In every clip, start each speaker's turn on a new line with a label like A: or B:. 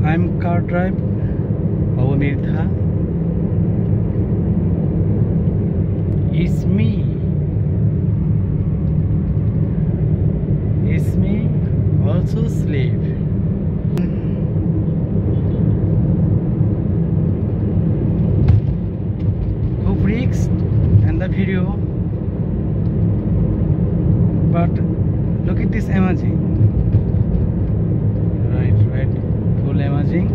A: I'm car drive Baba Mirtha. It's me. It's me also slave. Who breaks and the video, but look at this imaging. Right, full imaging.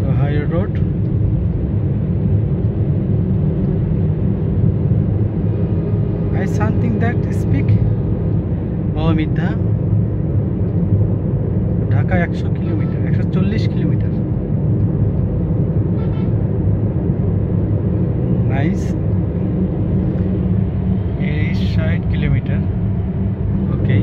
A: So higher road. I something that speak Baba Mirtha. Dhaka 100 kilometre 140 kilometre nice 60 kilometre ওকে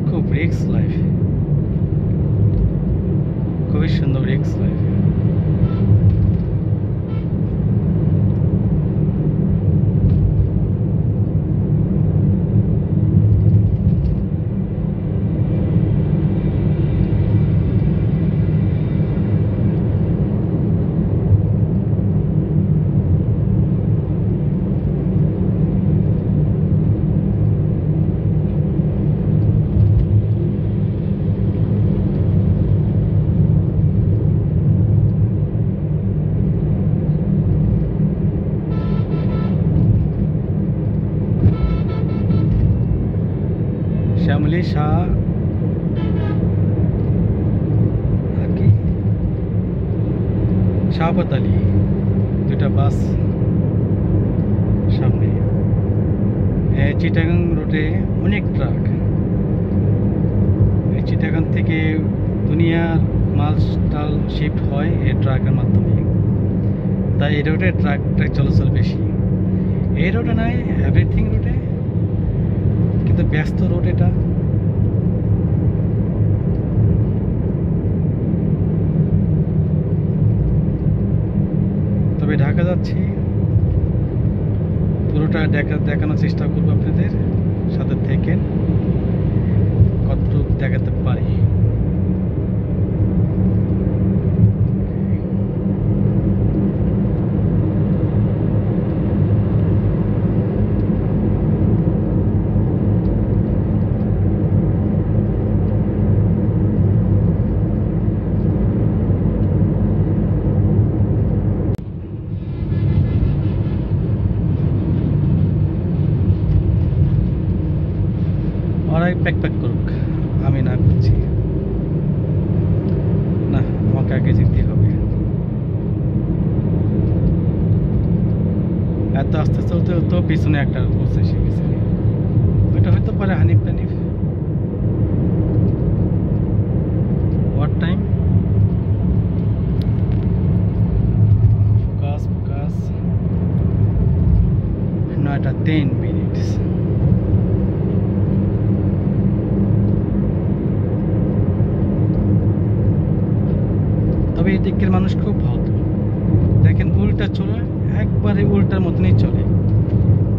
A: খুব risk life খুবই সুন্দর risk life Shyamoli Shah কি শাহপাতালি দুটা বাস সামনে চিটাগাং রোডে অনেক truck এই চিটাগাং থেকে দুনিয়ার মাল টাল শিফট হয় এই ট্রাকের মাধ্যমে তাই এই রোডে ট্রাক চলাচল বেশি এই রোডে নাই এভরিথিং রোডে কিন্তু ব্যস্ত রোড এটা তবে ঢাকা যাচ্ছি পুরোটা দেখানোর চেষ্টা করবো আপনাদের সাথে থেকে কতটুকু দেখাতে পারি প্যাক করুক আমি না করছি না আমাকে আগে যেতে হবে এত আস্তে চলতে তো পিছনে একটা বসে এসে গেছে ওইটা হয়তো পারে হানিফ টানিফ হোয়াট টাইম ফোকাস 9:10 তবে এই দিকের মানুষ খুব ভদ্র দেখেন উল্টা চলে একবারে উল্টার মতনই চলে,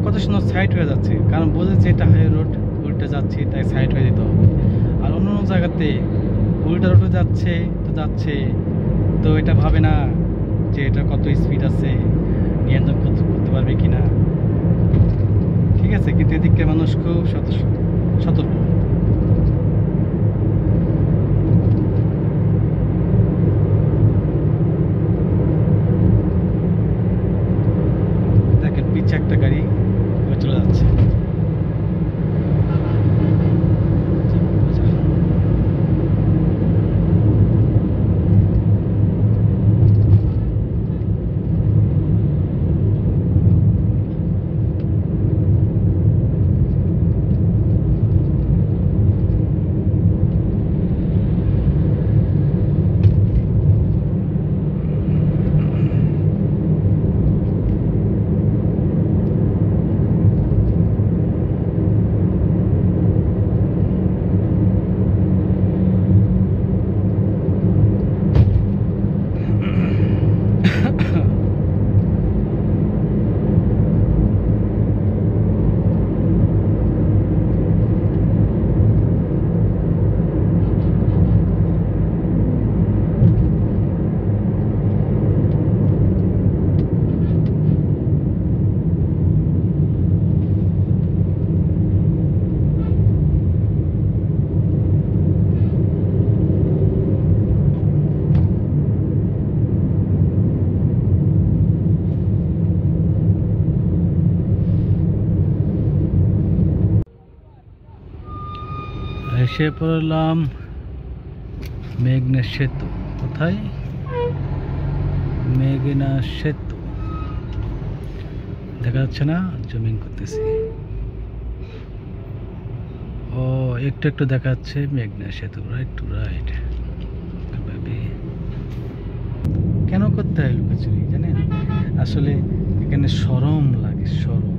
A: কত সুন্দর সাইড হয়ে যাচ্ছে, কারণ বোঝেছে এটা হাই রোড, উল্টে যাচ্ছে তাই সাইড হয়ে দিতে হবে। আর অন্য অন্য জায়গাতে উল্টা রোডে যাচ্ছে তো এটা ভাবে না যে এটা কত স্পিড আছে, নিয়ন্ত্রণ করতে পারবে কিনা। ঠিক আছে, কিন্তু এদিকে মানুষ খুব সতর্ক। দেখেন পিছে একটা গাড়ি চলে যাচ্ছে। এসে পড়লাম মেঘনা সেতু। কোথায়? মেঘনা সেতু দেখা যাচ্ছে না, জুমিং করতেছি। ও একটু একটু দেখা যাচ্ছে মেঘনা সেতু, রাইট টু রাইট। কেন করতে হয় লুকোচুরি জানেন? আসলে এখানে শরম লাগে, শরম।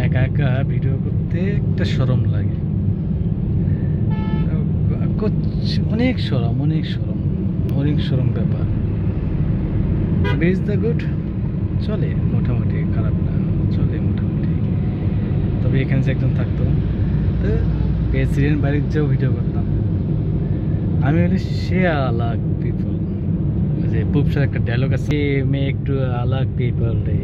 A: একা একা ভিডিও করতে একটা শরম লাগে, অনেক শরম ব্যাপার। বেজ দ্য গুড চলে মোটামুটি, খারাপ না, চলে মোটামুটি। তবে এখানে যে একজন থাকতো, তো প্রেসিডেন্ট বাড়ির যেও ভিডিও করতাম আমি, হলে সে আলাগ পিপল। যে পুপসার একটা ডায়লগ আছে, মেয়ে একটু আলাগ পিপল রে।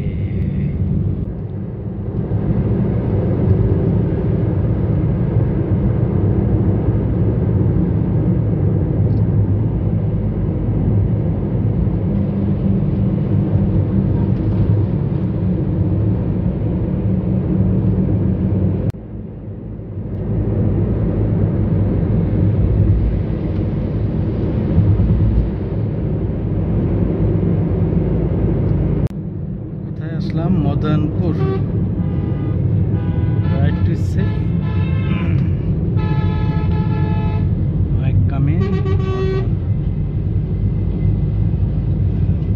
A: Madanpur, right to say I come in।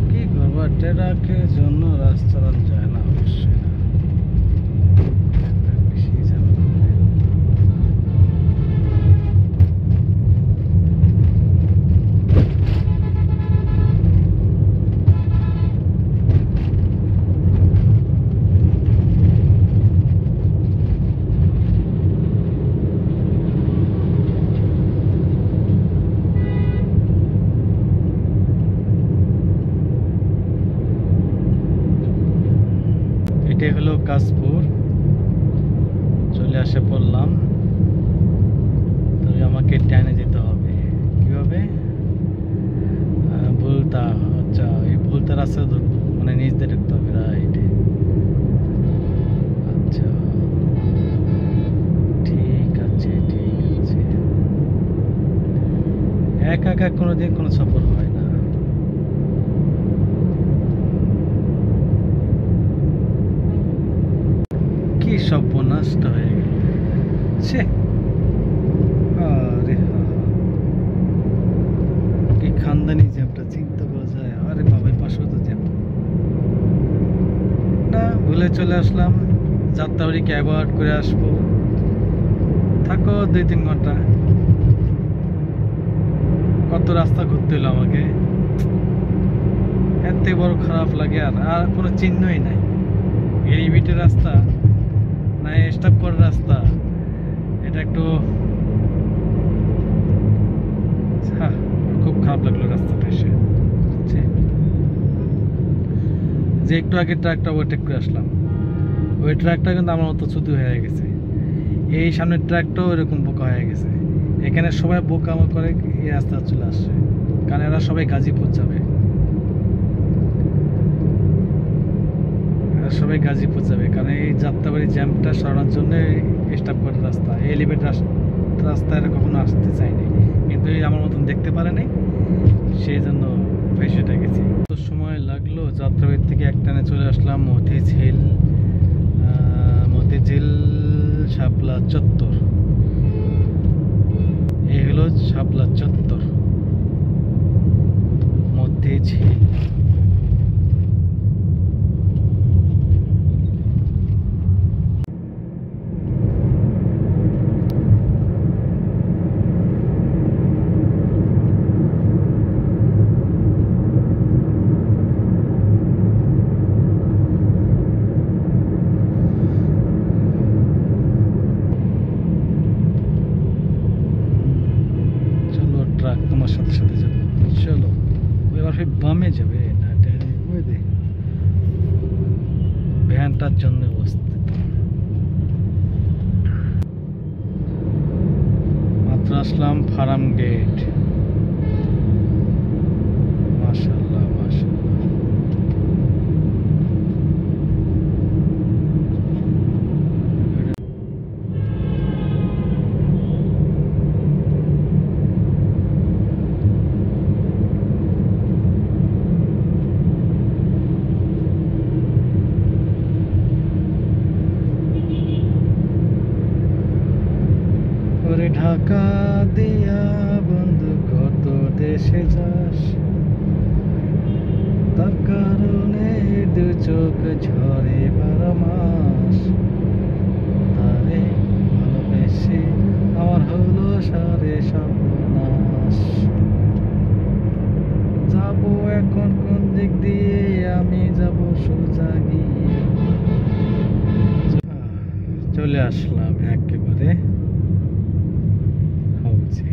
A: কি করবো, ট্রাকের জন্য রাস্তা যায় না, অবশ্যই না। এটাই হলো কাশপুর, চলে আসে পড়লাম। তবে আমাকে ট্রেনে যেতে হবে, কিভাবে? ভুলতা, আচ্ছা এই ভুলতা রাস্তা মানে নিচ দিয়ে ঢুকতে হবে, রাইট। আচ্ছা ঠিক আছে। একা একা কোনোদিন কোনো সফর হয় না। কি সর্বনাশটা হয়ে গেল, সে আরে কি খানদানি জ্যামটা, চিন্তা করা যায়। আরে বাবাই পাশে তো জ্যাম না, ভুলে চলে আসলাম। যাত্রাবাড়িকে অ্যাভয়েড করে আসবো, থাকো 2-3 ঘন্টা। কত রাস্তা ঘুরতে হলো আমাকে, এর থেকে বড় খারাপ লাগে আর আর কোনো চিহ্নই নাই। এলিভেটেড রাস্তা না স্টপ করার রাস্তা, এটা একটু খুব খারাপ লাগলো রাস্তাটা এসে। যে একটু আগে ট্রাকটা ওভারটেক করে আসলাম, ওই ট্রাকটা কিন্তু আমার মতো চুদু হয়ে গেছে। এই সামনের ট্রাকটাও এরকম বোকা হয়ে গেছে। এখানে সবাই বোকামো করে এই রাস্তা চলে আসছে, কারণ এরা সবাই গাজীপুর যাবে, সবাই গাজীপুর যাবে, কারণ এই যাত্রাবাড়ি জ্যামটা সরানোর জন্য স্টপ করার রাস্তা, এলিভেট রাস্তা এরা কখনো আসতে চায়নি, কিন্তু এই আমার মতন দেখতে পারে নাই, সেই জন্য ফেসেটা গেছি। তো সময় লাগলো, যাত্রাবাড়ি থেকে একটানে চলে আসলাম মতিঝিল শাপলা চত্বর। এই হলো শাপলা চত্বর, মতিঝিল। ট্রাক তোমার সাথে সাথে যাবো, চলো। এবার ফির বামে যাবে না, ভ্যানটার জন্য অবস্থিত। মাত্র আসলাম ফার্ম গেট। মাশাআল্লাহ মাশাআল্লাহ। ঢাকা দিয়া বন্ধু কত দেশে যাস, তার কারণে দু চোখ ঝরে 12 মাস। তারে ভালোবেসে আমার হলো সারে সর্বনাশ। যাবো এখন কোন দিক দিয়ে, আমি যাব সোজা গিয়ে। চলে আসলাম একেবারে হাউজে।